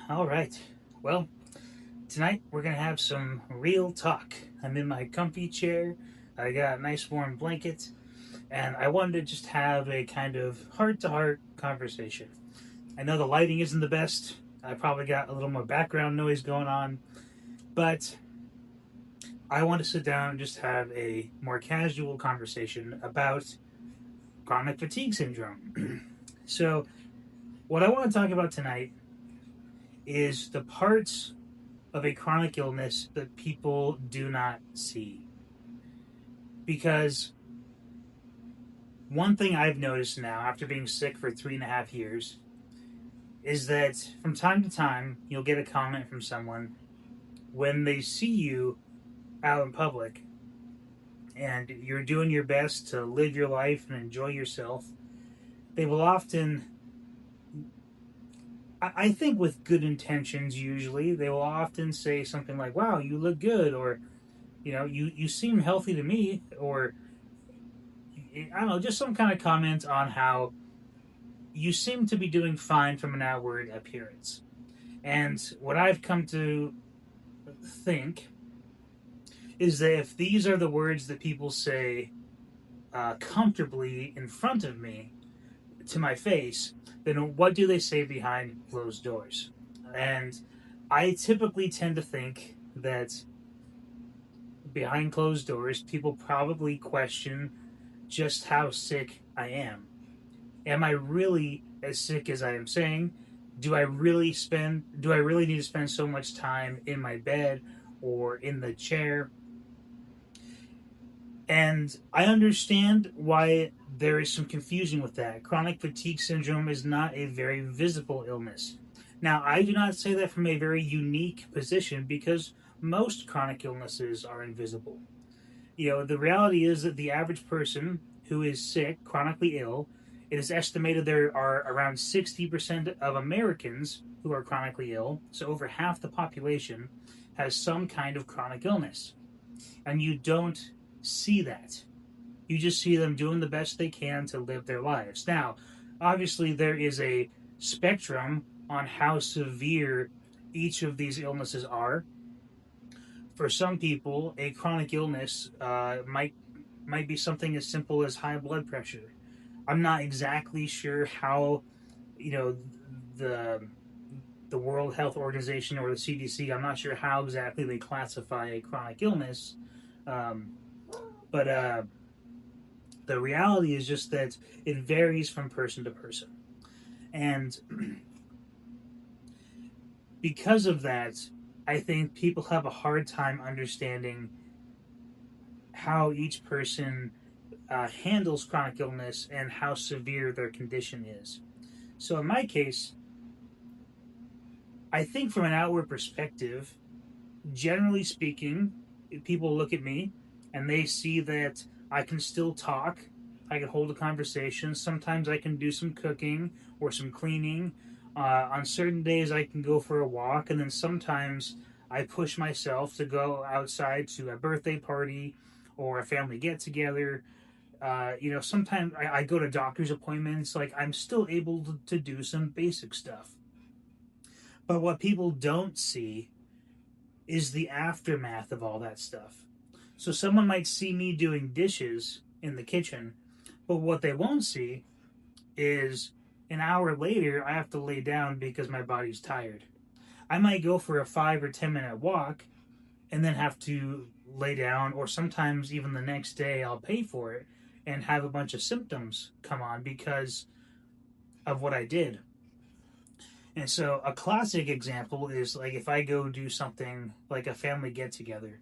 All right. Well, tonight we're going to have some real talk. I'm in my comfy chair. I got a nice warm blanket, and I wanted to just have a kind of heart to heart conversation. I know the lighting isn't the best. I probably got a little more background noise going on, but I want to sit down and just have a more casual conversation about chronic fatigue syndrome. So, what I want to talk about tonight is the parts of a chronic illness that people do not see. Because one thing I've noticed now, after being sick for 3.5 years, is that from time to time, you'll get a comment from someone when they see you out in public and you're doing your best to live your life and enjoy yourself. They will often, I think with good intentions usually, they will often say something like, wow, you look good, or, you seem healthy to me, or I don't know, just some kind of comment on how you seem to be doing fine from an outward appearance. And what I've come to think is that if these are the words that people say comfortably in front of me to my face, then what do they say behind closed doors? And I typically tend to think that behind closed doors, people probably question just how sick I am. Am I really as sick as I am saying? Do I really need to spend so much time in my bed or in the chair? And I understand why there is some confusion with that. Chronic fatigue syndrome is not a very visible illness. Now, I do not say that from a very unique position because most chronic illnesses are invisible. The reality is that the average person who is sick, chronically ill, it is estimated there are around 60% of Americans who are chronically ill, so over half the population has some kind of chronic illness. And you don't see that. You just see them doing the best they can to live their lives. Now, obviously, there is a spectrum on how severe each of these illnesses are. For some people, a chronic illness might be something as simple as high blood pressure. I'm not exactly sure how, you know, the the World Health Organization or the CDC. I'm not sure how exactly they classify a chronic illness, um, but the reality is just that it varies from person to person, and because of that, I think people have a hard time understanding how each person handles chronic illness and how severe their condition is. So, in my case, I think from an outward perspective, generally speaking, people look at me and they see that I can still talk, I can hold a conversation. Sometimes I can do some cooking or some cleaning. On certain days, I can go for a walk, and then sometimes I push myself to go outside to a birthday party or a family get together. Sometimes I go to doctor's appointments. Like, I'm still able to do some basic stuff. But what people don't see is the aftermath of all that stuff. So someone might see me doing dishes in the kitchen, but what they won't see is an hour later I have to lay down because my body's tired. I might go for a 5 or 10 minute walk and then have to lay down, or sometimes even the next day I'll pay for it and have a bunch of symptoms come on because of what I did. And so a classic example is like if I go do something like a family get together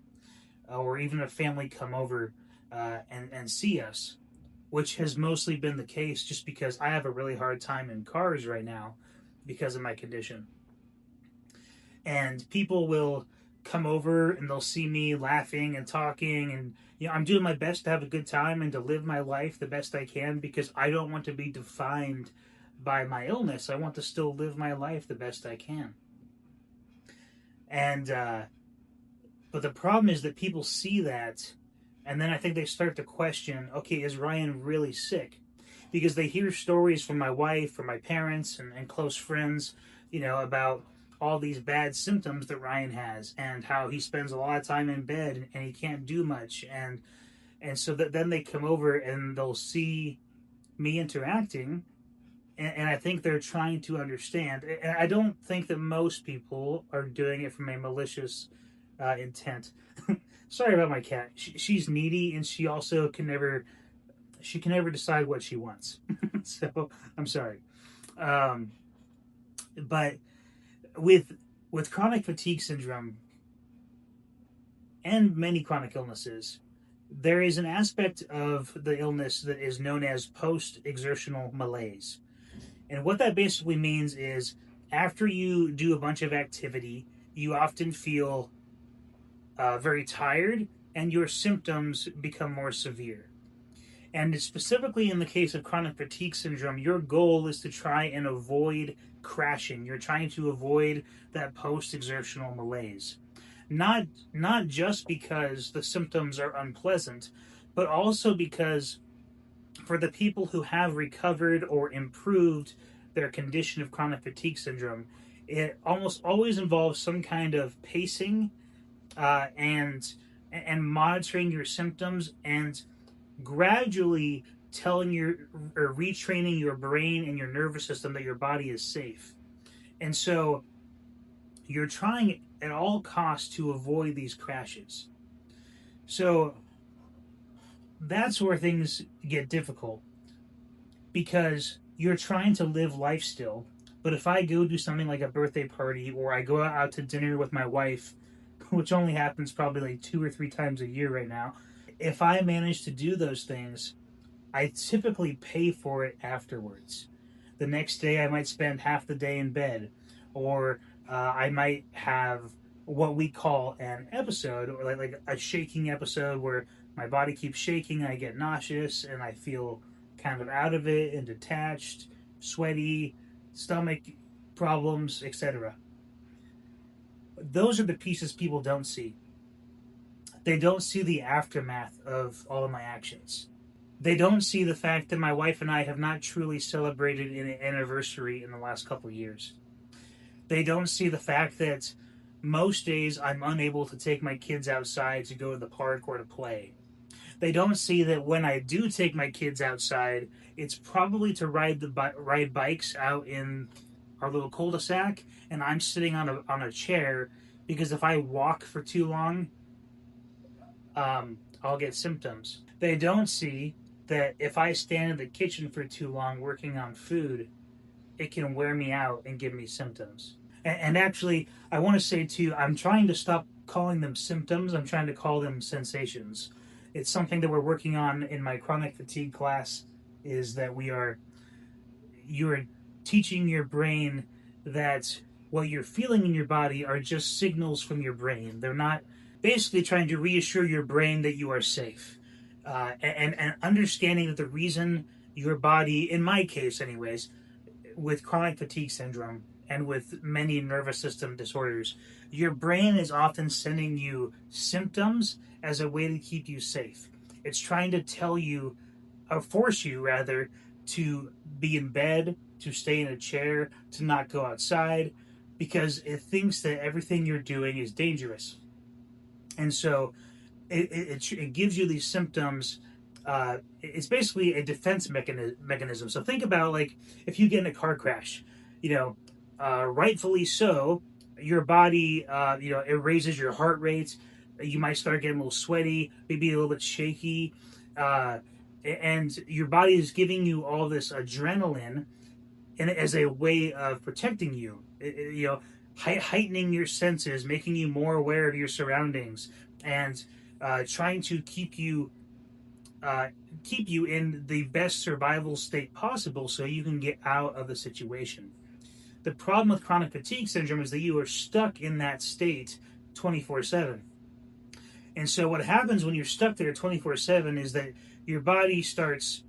or even a family come over and see us, which has mostly been the case just because I have a really hard time in cars right now because of my condition. And people will come over and they'll see me laughing and talking, and I'm doing my best to have a good time and to live my life the best I can because I don't want to be defined by my illness. I want to still live my life the best I can. And but the problem is that people see that, and then I think they start to question, okay, is Ryan really sick? Because they hear stories from my wife, from my parents, and close friends, about all these bad symptoms that Ryan has and how he spends a lot of time in bed and he can't do much. And so that then they come over and they'll see me interacting, and I think they're trying to understand. And I don't think that most people are doing it from a malicious intent. Sorry about my cat. She's needy, and she can never decide what she wants. So I'm sorry. Um, but with chronic fatigue syndrome and many chronic illnesses, there is an aspect of the illness that is known as post exertional malaise. And what that basically means is after you do a bunch of activity, you often feel very tired and your symptoms become more severe. And specifically in the case of chronic fatigue syndrome, your goal is to try and avoid crashing. You're trying to avoid that post exertional malaise. Not just because the symptoms are unpleasant, but also because for the people who have recovered or improved their condition of chronic fatigue syndrome, it almost always involves some kind of pacing and monitoring your symptoms and gradually telling your or retraining your brain and your nervous system that your body is safe. And so you're trying at all costs to avoid these crashes. So that's where things get difficult because you're trying to live life still. But if I go do something like a birthday party or I go out to dinner with my wife, which only happens probably like 2 or 3 times a year right now, if I manage to do those things, I typically pay for it afterwards. The next day, I might spend half the day in bed, or I might have what we call an episode, or like a shaking episode where my body keeps shaking, I get nauseous, and I feel kind of out of it and detached, sweaty, stomach problems, etc. Those are the pieces people don't see. They don't see the aftermath of all of my actions. They don't see the fact that my wife and I have not truly celebrated an anniversary in the last couple of years. They don't see the fact that most days I'm unable to take my kids outside to go to the park or to play. They don't see that when I do take my kids outside, it's probably to ride bikes out in our little cul-de-sac, and I'm sitting on a chair because if I walk for too long, I'll get symptoms. They don't see that if I stand in the kitchen for too long working on food, it can wear me out and give me symptoms. And actually, I want to say too, I'm trying to stop calling them symptoms. I'm trying to call them sensations. It's something that we're working on in my chronic fatigue class. Is that you're teaching your brain that what you're feeling in your body are just signals from your brain. They're not basically trying to reassure your brain that you are safe. And understanding that the reason your body, in my case anyways, with chronic fatigue syndrome and with many nervous system disorders, your brain is often sending you symptoms as a way to keep you safe. It's trying to tell you, or force you rather, to be in bed, to stay in a chair, to not go outside, because it thinks that everything you're doing is dangerous. And so it gives you these symptoms. It's basically a defense mechanism. So think about like if you get in a car crash, rightfully so, your body, it raises your heart rate. You might start getting a little sweaty, maybe a little bit shaky, and your body is giving you all this adrenaline, and as a way of protecting you, heightening your senses, making you more aware of your surroundings, and trying to keep you in the best survival state possible so you can get out of the situation. The problem with chronic fatigue syndrome is that you are stuck in that state 24/7. And so what happens when you're stuck there 24/7 is that your body starts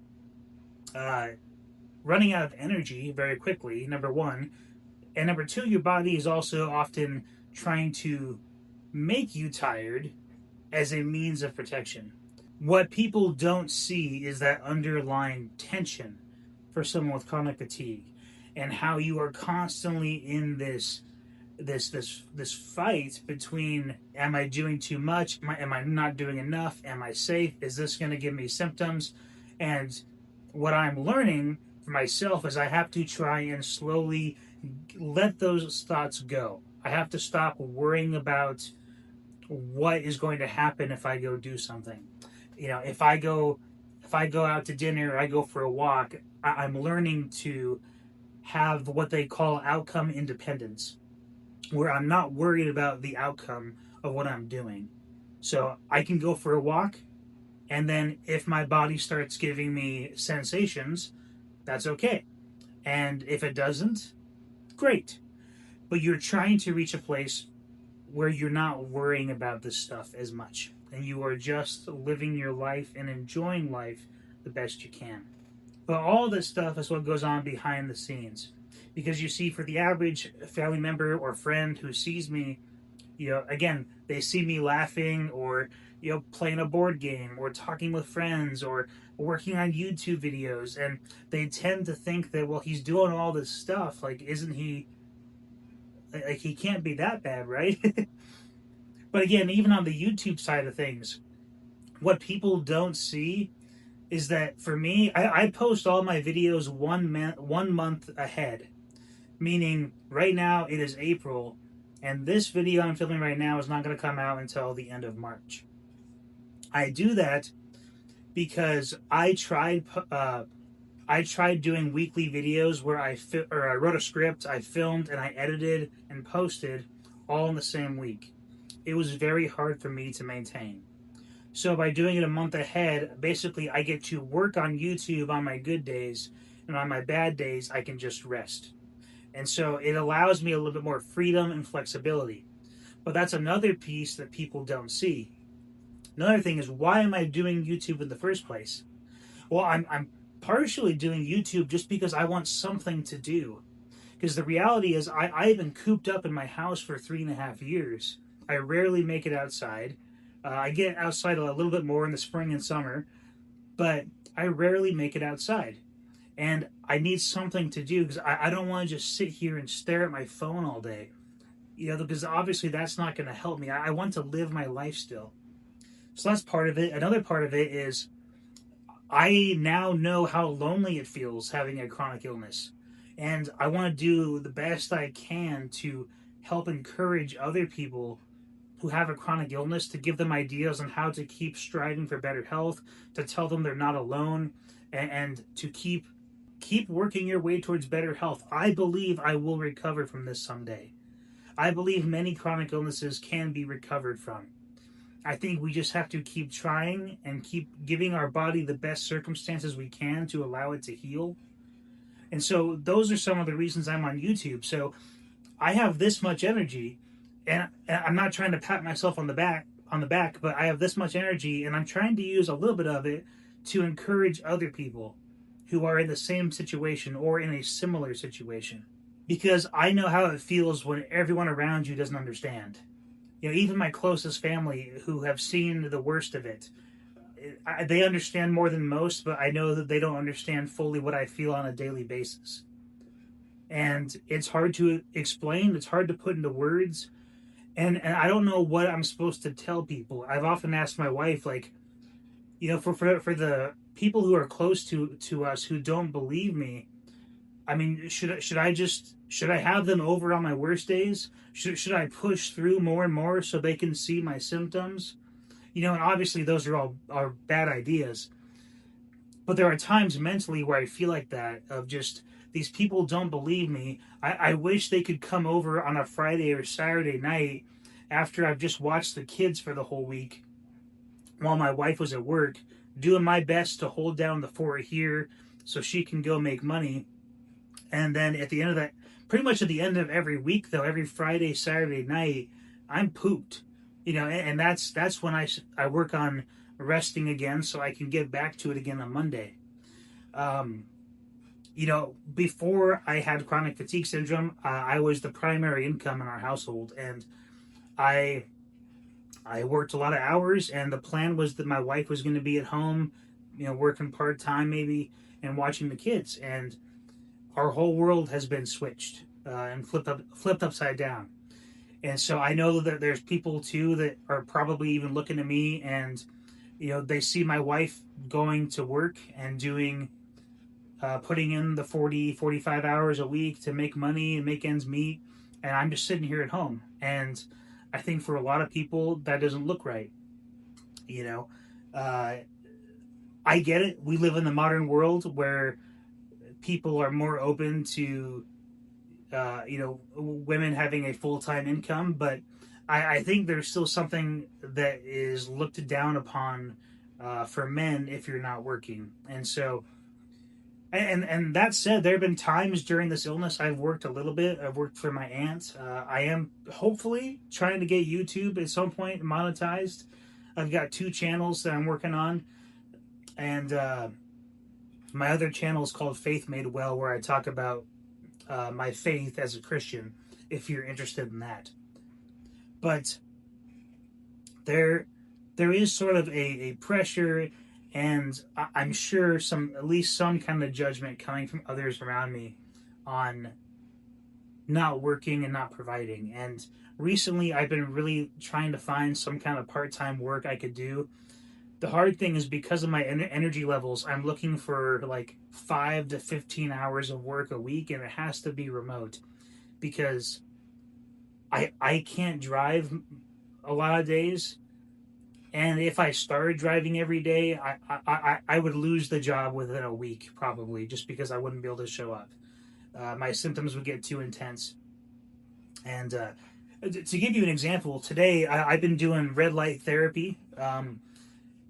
running out of energy very quickly, number one. And number two, your body is also often trying to make you tired as a means of protection. What people don't see is that underlying tension for someone with chronic fatigue. and how you are constantly in this fight between, am I doing too much? Am I not doing enough? Am I safe? Is this going to give me symptoms? And what I'm learning for myself is I have to try and slowly let those thoughts go. I have to stop worrying about what is going to happen if I go do something. If I go out to dinner, or I go for a walk, I'm learning to have what they call outcome independence, where I'm not worried about the outcome of what I'm doing. So I can go for a walk, and then if my body starts giving me sensations, that's okay. And if it doesn't, great. But you're trying to reach a place where you're not worrying about this stuff as much, and you are just living your life and enjoying life the best you can. But all this stuff is what goes on behind the scenes. Because you see, for the average family member or friend who sees me, again, they see me laughing, or, playing a board game, or talking with friends, or working on YouTube videos, and they tend to think that, well, he's doing all this stuff. Like, isn't he, like, he can't be that bad, right? But again, even on the YouTube side of things, what people don't see is that for me, I post all my videos 1 month ahead. Meaning, right now it is April, and this video I'm filming right now is not going to come out until the end of March. I do that because I tried doing weekly videos where I wrote a script, I filmed, and I edited and posted all in the same week. It was very hard for me to maintain. So by doing it a month ahead, basically I get to work on YouTube on my good days, and on my bad days I can just rest. And so it allows me a little bit more freedom and flexibility. But that's another piece that people don't see. Another thing is, why am I doing YouTube in the first place? Well, I'm partially doing YouTube just because I want something to do. Because the reality is, I've been cooped up in my house for 3.5 years. I rarely make it outside. I get outside a little bit more in the spring and summer, but I rarely make it outside. And I need something to do, because I don't want to just sit here and stare at my phone all day. Because obviously that's not going to help me. I want to live my life still. So that's part of it. Another part of it is, I now know how lonely it feels having a chronic illness. And I want to do the best I can to help encourage other people who have a chronic illness, to give them ideas on how to keep striving for better health, to tell them they're not alone, and to keep working your way towards better health. I believe I will recover from this someday. I believe many chronic illnesses can be recovered from. I think we just have to keep trying and keep giving our body the best circumstances we can to allow it to heal. And so those are some of the reasons I'm on YouTube. So I have this much energy, and I'm not trying to pat myself on the back, but I have this much energy, and I'm trying to use a little bit of it to encourage other people who are in the same situation or in a similar situation. Because I know how it feels when everyone around you doesn't understand. Even my closest family, who have seen the worst of it, they understand more than most, but I know that they don't understand fully what I feel on a daily basis. And it's hard to explain, it's hard to put into words, and I don't know what I'm supposed to tell people. I've often asked my wife, like, for the people who are close to us who don't believe me, I mean, should I have them over on my worst days? Should I push through more and more so they can see my symptoms? And obviously those are bad ideas. But there are times mentally where I feel like that, of just, these people don't believe me. I wish they could come over on a Friday or Saturday night after I've just watched the kids for the whole week while my wife was at work, doing my best to hold down the fort here so she can go make money. And then at the end of that, pretty much at the end of every week, though, every Friday, Saturday night, I'm pooped. And that's when I work on resting again so I can get back to it again on Monday. Before I had chronic fatigue syndrome, I was the primary income in our household, and I worked a lot of hours, and the plan was that my wife was going to be at home, working part-time maybe, and watching the kids. And our whole world has been switched and flipped upside down. And so I know that there's people too that are probably even looking at me, and they see my wife going to work and doing putting in the 40, 45 hours a week to make money and make ends meet, and I'm just sitting here at home. And I think for a lot of people that doesn't look right. you know uh, I get it. We live in the modern world where people are more open to women having a full-time income, but I think there's still something that is looked down upon for men if you're not working. And so, and that said, there have been times during this illness I've worked a little bit. I've worked for my aunt. I am hopefully trying to get YouTube at some point monetized. I've got 2 channels that I'm working on, and my other channel is called Faith Made Well, where I talk about my faith as a Christian, if you're interested in that. But there is sort of a pressure, and I'm sure at least some kind of judgment coming from others around me on not working and not providing. And recently I've been really trying to find some kind of part-time work I could do. The hard thing is, because of my energy levels, I'm looking for like 5 to 15 hours of work a week, and it has to be remote, because I can't drive a lot of days, and if I started driving every day, I would lose the job within a week probably, just because I wouldn't be able to show up. My symptoms would get too intense. And to give you an example, today I've been doing red light therapy.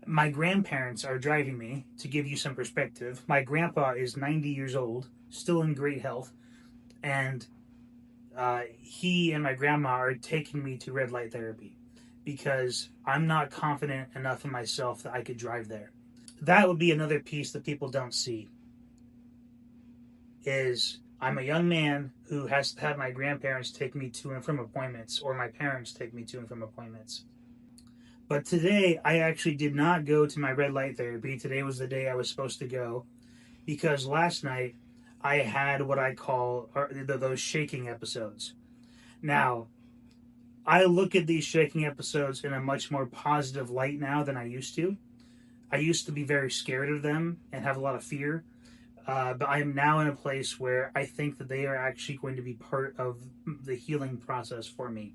My grandparents are driving me. To give you some perspective, my grandpa is 90 years old, still in great health, and he and my grandma are taking me to red light therapy because I'm not confident enough in myself that I could drive there. That would be another piece that people don't see, is I'm a young man who has to have my grandparents take me to and from appointments, or my parents take me to and from appointments. But today, I actually did not go to my red light therapy. Today was the day I was supposed to go, because last night I had what I call those shaking episodes. Now, I look at these shaking episodes in a much more positive light now than I used to. I used to be very scared of them and have a lot of fear, but I am now in a place where I think that they are actually going to be part of the healing process for me.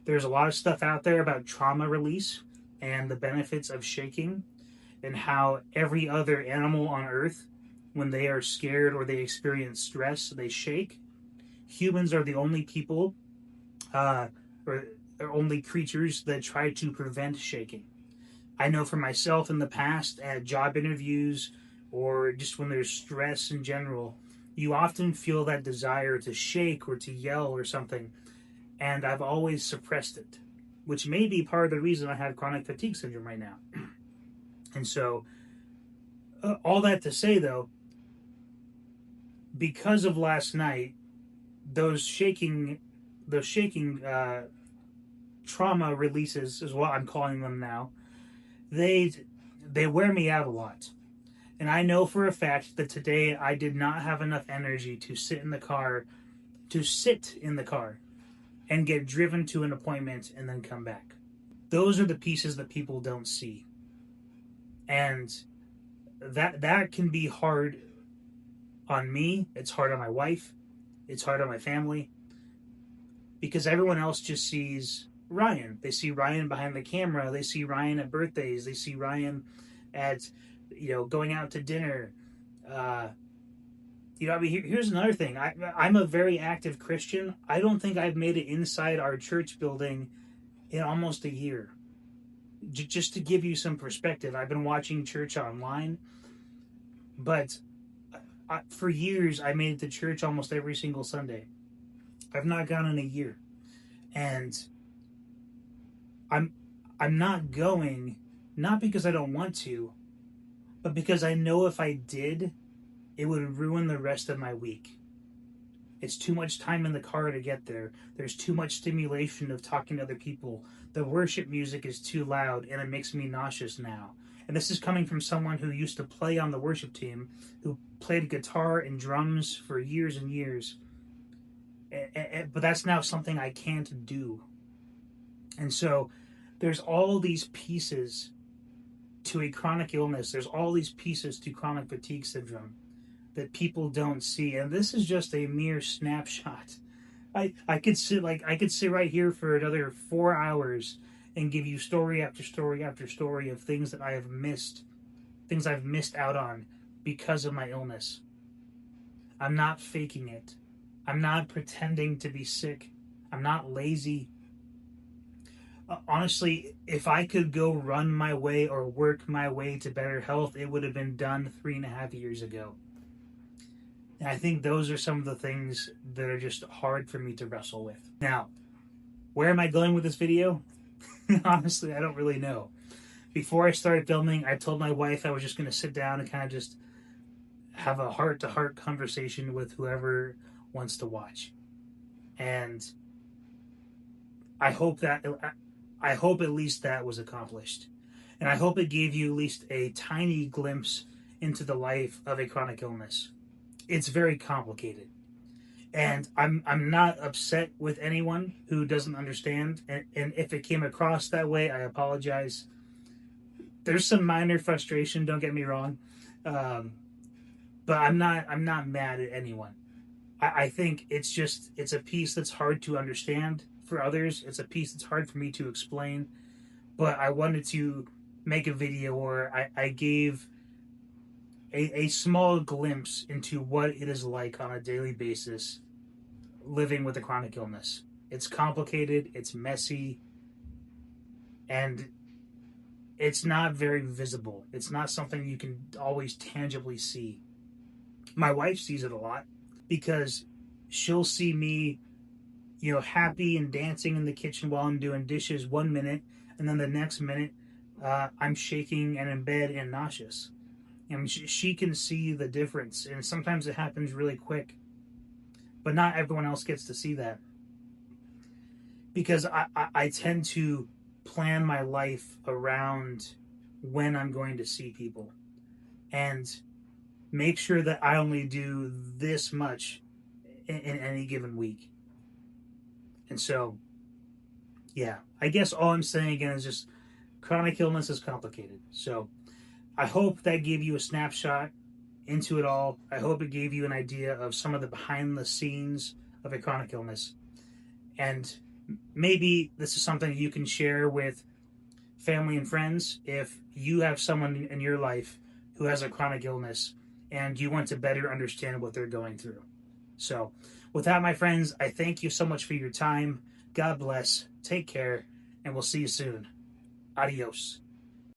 There's a lot of stuff out there about trauma release and the benefits of shaking, and how every other animal on Earth, when they are scared or they experience stress, they shake. Humans are the only people or only creatures that try to prevent shaking. I know for myself in the past, at job interviews or just when there's stress in general, you often feel that desire to shake or to yell or something. And I've always suppressed it, which may be part of the reason I have chronic fatigue syndrome right now. And so, all that to say, though, because of last night, those shaking trauma releases is what I'm calling them now. They wear me out a lot. And I know for a fact that today I did not have enough energy to sit in the car and get driven to an appointment and then come back. Those are the pieces that people don't see. And that can be hard on me. It's hard on my wife. It's hard on my family. Because everyone else just sees Ryan. They see Ryan behind the camera. They see Ryan at birthdays. They see Ryan at, going out to dinner. Here's another thing. I'm a very active Christian. I don't think I've made it inside our church building in almost a year. Just to give you some perspective, I've been watching church online, but for years I made it to church almost every single Sunday. I've not gone in a year, and I'm not going, not because I don't want to, but because I know if I did, it would ruin the rest of my week. It's too much time in the car to get there. There's too much stimulation of talking to other people. The worship music is too loud, and it makes me nauseous now. And this is coming from someone who used to play on the worship team, who played guitar and drums for years and years. But that's now something I can't do. And so there's all these pieces to a chronic illness. There's all these pieces to chronic fatigue syndrome that people don't see. And this is just a mere snapshot. I could sit right here for another 4 hours and give you story after story after story of things that I have missed, things I've missed out on because of my illness. I'm not faking it. I'm not pretending to be sick. I'm not lazy. Honestly, if I could go run my way or work my way to better health, it would have been done 3.5 years ago. And I think those are some of the things that are just hard for me to wrestle with. Now, where am I going with this video? Honestly, I don't really know. Before I started filming, I told my wife I was just going to sit down and kind of just have a heart-to-heart conversation with whoever wants to watch. And I hope at least that was accomplished. And I hope it gave you at least a tiny glimpse into the life of a chronic illness. It's very complicated. And I'm not upset with anyone who doesn't understand. And if it came across that way, I apologize. There's some minor frustration, don't get me wrong. But I'm not mad at anyone. I think it's a piece that's hard to understand for others. It's a piece that's hard for me to explain. But I wanted to make a video where I gave a small glimpse into what it is like on a daily basis living with a chronic illness. It's complicated, it's messy, and it's not very visible. It's not something you can always tangibly see. My wife sees it a lot because she'll see me, happy and dancing in the kitchen while I'm doing dishes 1 minute, and then the next minute I'm shaking and in bed and nauseous. And she can see the difference, and sometimes it happens really quick. But not everyone else gets to see that. Because I tend to plan my life around when I'm going to see people. And make sure that I only do this much in any given week. And so, yeah. I guess all I'm saying again is just chronic illness is complicated. So I hope that gave you a snapshot into it all. I hope it gave you an idea of some of the behind the scenes of a chronic illness. And maybe this is something you can share with family and friends if you have someone in your life who has a chronic illness and you want to better understand what they're going through. So with that, my friends, I thank you so much for your time. God bless. Take care, and we'll see you soon. Adios.